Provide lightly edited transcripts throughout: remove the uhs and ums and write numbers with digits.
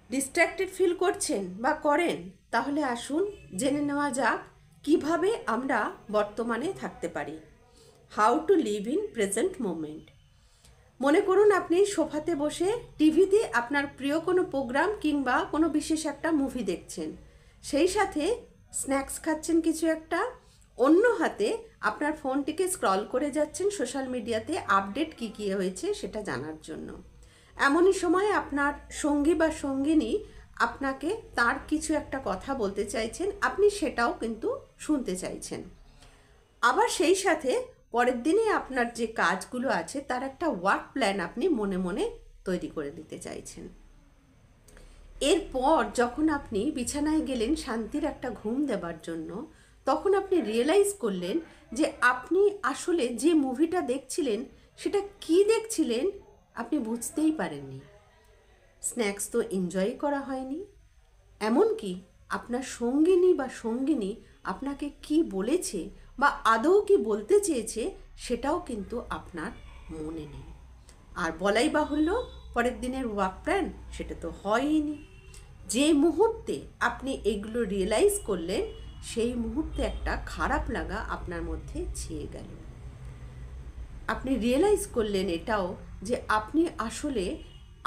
Distracted feel করছেন বা করেন, তাহলে আসুন জেনে নেওয়া যাক কিভাবে আমরা বর্তমানে থাকতে পারি। How to live in present moment. মনে করুন আপনি সোফাতে বসে টিভিতে আপনার প্রিয় কোনো প্রোগ্রাম কিংবা কোনো বিশেষ একটা মুভি দেখছেন, সেই সাথে স্ন্যাক্স খাচ্ছেন কিছু একটা, অন্য হাতে আপনার ফোনটিকে স্ক্রল করে যাচ্ছেন সোশ্যাল মিডিয়াতে আপডেট কী হয়েছে সেটা জানার জন্য। এমনই সময় আপনার সঙ্গী বা সঙ্গিনী আপনাকে তার কিছু একটা কথা বলতে চাইছেন, আপনি সেটাও কিন্তু শুনতে চাইছেন। আবার সেই সাথে পরের দিনে আপনার যে কাজগুলো আছে তার একটা ওয়ার্ক প্ল্যান আপনি মনে মনে তৈরি করে দিতে চাইছেন। এরপর যখন আপনি বিছানায় গেলেন শান্তির একটা ঘুম দেবার জন্য, তখন আপনি রিয়েলাইজ করলেন যে আপনি আসলে যে মুভিটা দেখছিলেন সেটা কি দেখছিলেন আপনি বুঝতেই পারেননি। স্ন্যাক্স তো এনজয় করা হয়নি, এমনকি আপনার সঙ্গিনী বা সঙ্গিনী আপনাকে কি বলেছে বা আদৌ কি বলতে চেয়েছে সেটাও কিন্তু আপনার মনে নেই। আর বলাই বাহুল্য, পরের দিনের ওয়ার্ক প্ল্যান সেটা তো হয়নি। যে মুহূর্তে আপনি এগুলো রিয়েলাইজ করলেন, সেই মুহূর্তে একটা খারাপ লাগা আপনার মধ্যে ছেয়ে গেল। আপনি রিয়েলাইজ করলেন এটাও যে আপনি আসলে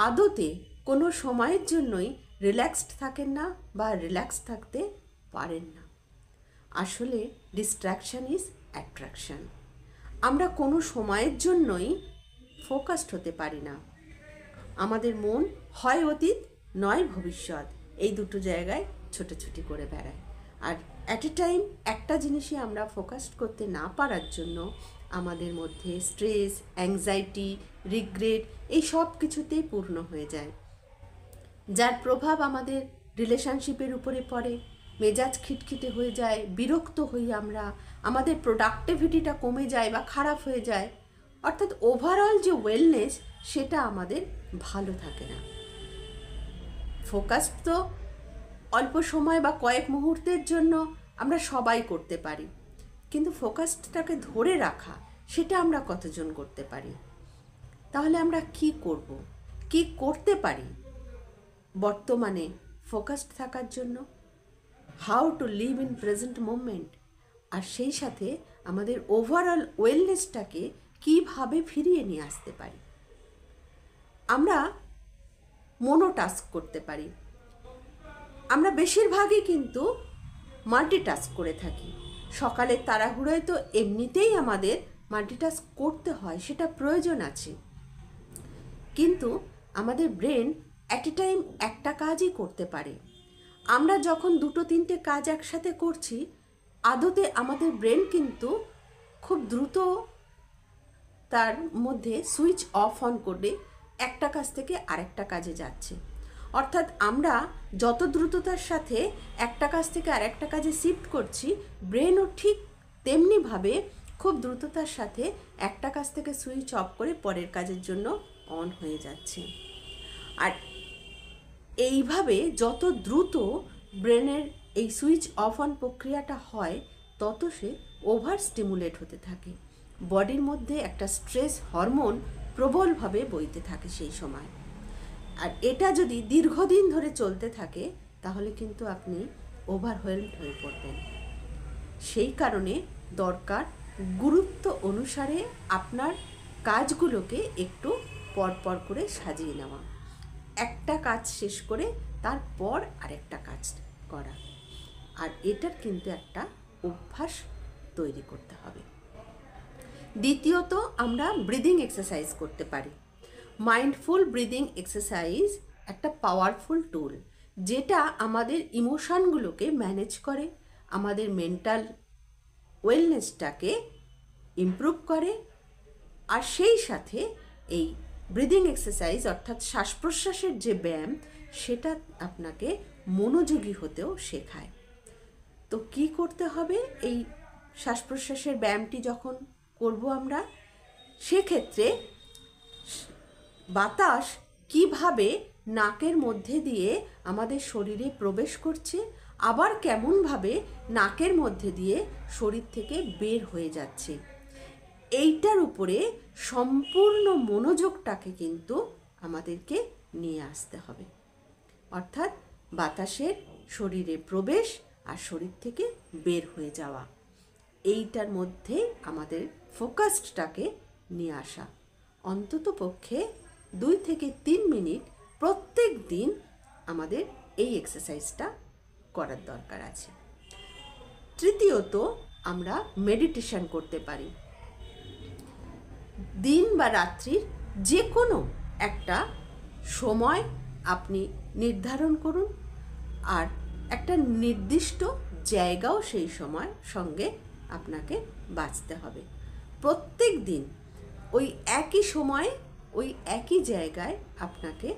আদতে কোনো সময়ের জন্যই রিল্যাক্সড থাকেন না বা রিল্যাক্স থাকতে পারেন না। আসলে ডিস্ট্র্যাকশন ইজ অ্যাট্রাকশন। আমরা কোনো সময়ের জন্যই ফোকাসড হতে পারি না। আমাদের মন হয় অতীত নয় ভবিষ্যৎ, এই দুটো জায়গায় ছোটাছুটি করে বেড়ায়। আর অ্যাট এ টাইম একটা জিনিসই আমরা ফোকাসড করতে না পারার জন্য আমাদের মধ্যে স্ট্রেস, অ্যাংজাইটি, রিগ্রেট এই সব কিছুতেই পূর্ণ হয়ে যায়, যার প্রভাব আমাদের রিলেশনশিপের উপরে পড়ে। মেজাজ খিটখিটে হয়ে যায়, বিরক্ত হই আমরা, আমাদের প্রোডাক্টিভিটিটা কমে যায় বা খারাপ হয়ে যায়। অর্থাৎ ওভারঅল যে ওয়েলনেস সেটা আমাদের ভালো থাকে না। ফোকাস তো অল্প সময় বা কয়েক মুহূর্তের জন্য আমরা সবাই করতে পারি, কিন্তু ফোকাসটাকে ধরে রাখা সেটা আমরা কতজন করতে পারি? তাহলে আমরা কি করব, কি করতে পারি বর্তমানে ফোকাসড থাকার জন্য? How to live in present moment. আর সেই সাথে আমাদের ওভারঅল ওয়েলনেসটাকে কীভাবে ফিরিয়ে নিয়ে আসতে পারি? আমরা মোনোটাস্ক করতে পারি। আমরা বেশিরভাগই কিন্তু মাল্টিটাস্ক করে থাকি। সকালের তাড়াহুড়োয় তো এমনিতেই আমাদের মাল্টিটাস্ক করতে হয়, সেটা প্রয়োজন আছে, কিন্তু আমাদের ব্রেন অ্যাট এ টাইম একটা কাজই করতে পারে। আমরা যখন দুটো তিনটে কাজ একসাথে করছি, আদতে আমাদের ব্রেন কিন্তু খুব দ্রুত তার মধ্যে সুইচ অফ অন করে একটা কাজ থেকে আরেকটা কাজে যাচ্ছে। অর্থাৎ আমরা যত দ্রুততার সাথে একটা কাজ থেকে আরেকটা কাজে শিফট করছি, ব্রেনও ঠিক তেমনিভাবে খুব দ্রুততার সাথে একটা কাজ থেকে সুইচ অফ করে পরের কাজের জন্য অন হয়ে যাচ্ছে। আর এইভাবে যত দ্রুত ব্রেনের এই সুইচ অফ অন প্রক্রিয়াটা হয়, তত সে ওভার স্টিমুলেট হতে থাকে। বডির মধ্যে একটা স্ট্রেস হরমোন প্রবলভাবে বইতে থাকে সেই সময়। আর এটা যদি দীর্ঘদিন ধরে চলতে থাকে, তাহলে কিন্তু আপনি ওভারওয়েলড হয়ে পড়বেন। সেই কারণে দরকার গুরুত্ব অনুসারে আপনার কাজগুলোকে একটু পরপর করে সাজিয়ে নেওয়া, একটা কাজ শেষ করে তারপর আরেকটা কাজ করা। আর এটার কিন্তু একটা অভ্যাস তৈরি করতে হবে। দ্বিতীয়ত, আমরা ব্রিদিং এক্সারসাইজ করতে পারি। মাইন্ডফুল ব্রিদিং এক্সারসাইজ একটা পাওয়ারফুল টুল, যেটা আমাদের ইমোশনগুলোকে ম্যানেজ করে, আমাদের মেন্টাল ওয়েলনেসটাকে ইমপ্রুভ করে। আর সেই সাথে এই ব্রিদিং এক্সারসাইজ অর্থাৎ শ্বাস প্রশ্বাসের যে ব্যায়াম, সেটা আপনাকে মনোযোগী হতেও শেখায়। তো কি করতে হবে? এই শ্বাস প্রশ্বাসের ব্যায়ামটি যখন করব আমরা, সেক্ষেত্রে বাতাস কিভাবে নাকের মধ্যে দিয়ে আমাদের শরীরে প্রবেশ করছে, আবার কেমনভাবে নাকের মধ্যে দিয়ে শরীর থেকে বের হয়ে যাচ্ছে, এইটার উপরে সম্পূর্ণ মনোযোগটাকে কিন্তু আমাদেরকে নিয়ে আসতে হবে। অর্থাৎ বাতাসের শরীরে প্রবেশ আর শরীর থেকে বের হয়ে যাওয়া, এইটার মধ্যে আমাদের ফোকাসডটাকে নিয়ে আসা। অন্তত পক্ষে 2 থেকে 3 মিনিট প্রত্যেক দিন আমাদের এই এক্সারসাইজটা করার দরকার আছে। তৃতীয়ত, আমরা মেডিটেশন করতে পারি। দিন বা রাত্রির যে কোনো একটা সময় আপনি নির্ধারণ করুন, আর একটা নির্দিষ্ট জায়গাও সেই সময় সঙ্গে আপনাকে বাঁচতে হবে। প্রত্যেক দিন ওই একই সময়ে ওই একই জায়গায় আপনাকে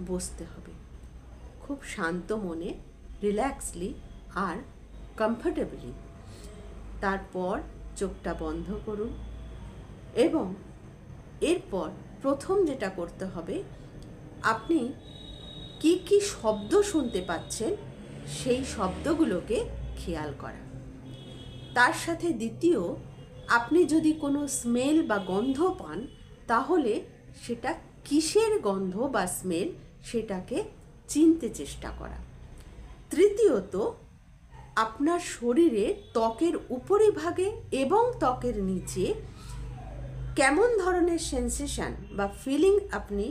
বসতে হবে, খুব শান্ত মনে, রিল্যাক্সলি আর কমফর্টেবলি। তারপর চোখটা বন্ধ করুন এবং এরপর প্রথম যেটা করতে হবে, আপনি কি কি শব্দ শুনতে পাচ্ছেন সেই শব্দগুলোকে খেয়াল করা। তার সাথে দ্বিতীয়, আপনি যদি কোনো স্মেল বা গন্ধ পান তাহলে সেটা কিসের গন্ধ বা স্মেল সেটাকে চিনতে চেষ্টা করা। তৃতীয়ত, আপনার শরীরে ত্বকের উপরিভাগে এবং ত্বকের নিচে কেমন ধরনের সেন্সেশন বা ফিলিং আপনি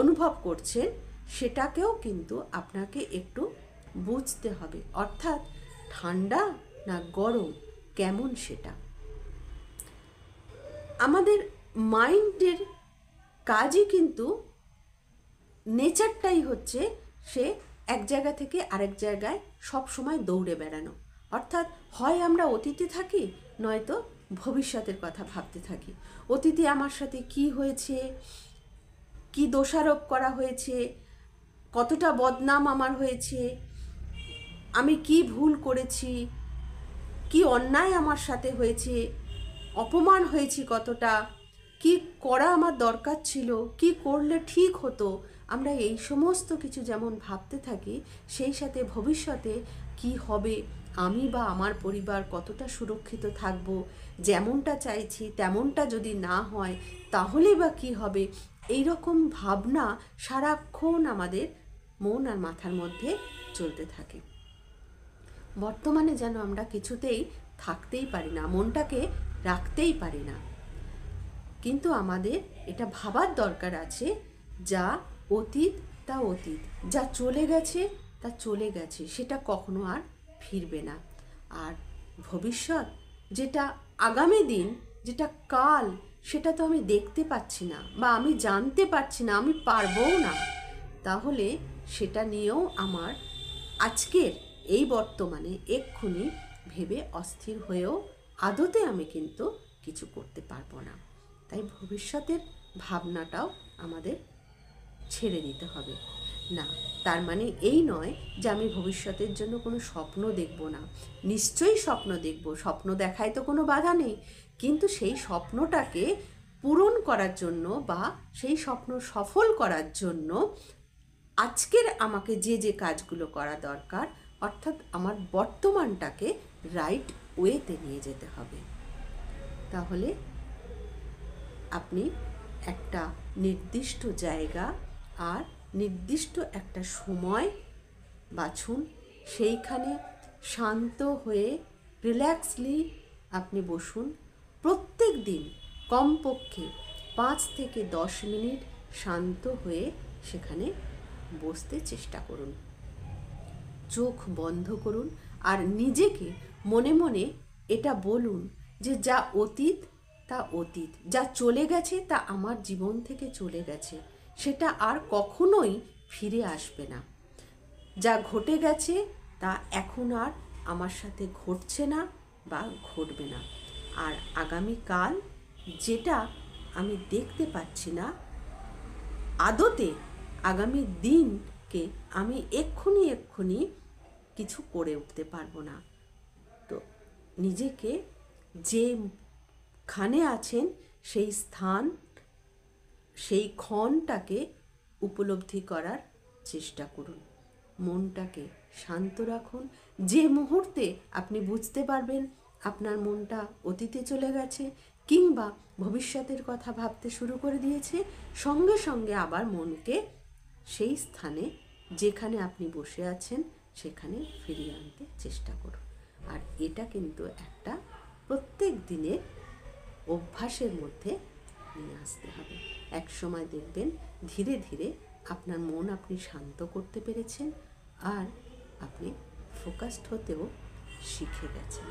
অনুভব করছেন সেটাকেও কিন্তু আপনাকে একটু বুঝতে হবে। অর্থাৎ ঠান্ডা না গরম, কেমন সেটা। আমাদের মাইন্ডের কাজই কিন্তু, নেচারটাই হচ্ছে সে এক জায়গা থেকে আরেক জায়গায় সব সময় দৌড়ে বেড়ানো। অর্থাৎ হয় আমরা অতীতে থাকি, নয়তো ভবিষ্যতের কথা ভাবতে থাকি। অতীতে আমার সাথে কি হয়েছে, কি দোষারোপ করা হয়েছে, কতটা বদনাম আমার হয়েছে, আমি কি ভুল করেছি, কি অন্যায় আমার সাথে হয়েছে, অপমান হয়েছি কতটা, কি করা আমার দরকার ছিল, কি করলে ঠিক হতো। আমরা এই সমস্ত কিছু যেমন ভাবতে থাকি, সেই সাথে ভবিষ্যতে কি হবে, আমি বা আমার পরিবার কতটা সুরক্ষিত থাকব, যেমনটা চাইছি তেমনটা যদি না হয় তাহলে বা কি হবে, এই রকম ভাবনা সারাক্ষণ আমাদের মন আর মাথার মধ্যে চলতে থাকে। বর্তমানে যেন আমরা কিছুতেই থাকতেই পারি না, মনটাকে রাখতেই পারি না। কিন্তু আমাদের এটা ভাবার দরকার আছে, যা অতীত তা অতীত, যা চলে গেছে তা চলে গেছে, সেটা কখনো আর ফিরবে না। আর ভবিষ্যৎ, যেটা আগামী দিন, যেটা কাল, সেটা তো আমি দেখতে পাচ্ছি না বা আমি জানতে পারছি না, আমি পারবও না। তাহলে সেটা নিয়েও আমার আজকের এই বর্তমানে এক্ষুনি ভেবে অস্থির হয়েও আদতে আমি কিন্তু কিছু করতে পারবো না। তাই ভবিষ্যতের ভাবনাটাও আমাদের ছেড়ে দিতে হবে। না, তার মানে এই নয় যে আমি ভবিষ্যতের জন্য কোনো স্বপ্ন দেখব না। নিশ্চয়ই স্বপ্ন দেখব, স্বপ্ন দেখায় তো কোনো বাধা নেই। কিন্তু সেই স্বপ্নটাকে পূরণ করার জন্য বা সেই স্বপ্ন সফল করার জন্য আজকের আমাকে যে যে কাজগুলো করা দরকার, অর্থাৎ আমার বর্তমানটাকে রাইট ওয়েতে নিয়ে যেতে হবে। তাহলে আপনি একটা নির্দিষ্ট জায়গা আর নির্দিষ্ট একটা সময় বাছুন, সেইখানে শান্ত হয়ে রিল্যাক্সলি আপনি বসুন। প্রত্যেক দিন কমপক্ষে 5 থেকে 10 মিনিট শান্ত হয়ে সেখানে বসতে চেষ্টা করুন। চোখ বন্ধ করুন আর নিজেকে মনে মনে এটা বলুন যে যা অতীত তা অতীত, যা চলে গেছে তা আমার জীবন থেকে চলে গেছে, সেটা আর কখনোই ফিরে আসবে না। যা ঘটে গেছে তা এখন আর আমার সাথে ঘটছে না বা ঘটবে না। আর আগামীকাল যেটা আমি দেখতে পাচ্ছি না, আদতে আগামী দিনকে আমি এক্ষুনি কিছু করে উঠতে পারবো না। তো নিজেকে যেখানে আছেন সেই স্থান, সেই ক্ষণটাকে উপলব্ধি করার চেষ্টা করুন। মনটাকে শান্ত রাখুন। যে মুহূর্তে আপনি বুঝতে পারবেন আপনার মনটা অতীতে চলে গেছে কিংবা ভবিষ্যতের কথা ভাবতে শুরু করে দিয়েছে, সঙ্গে সঙ্গে আবার মনকে সেই স্থানে যেখানে আপনি বসে আছেন সেখানে ফিরিয়ে আনতে চেষ্টা করুন। আর এটা কিন্তু একটা প্রত্যেক দিনের অভ্যাসের মধ্যে নিয়ে আসতে হবে। এক সময় দেখবেন ধীরে ধীরে আপনার মন আপনি শান্ত করতে পেরেছেন আর আপনি ফোকাসড হতেও শিখে গেছেন।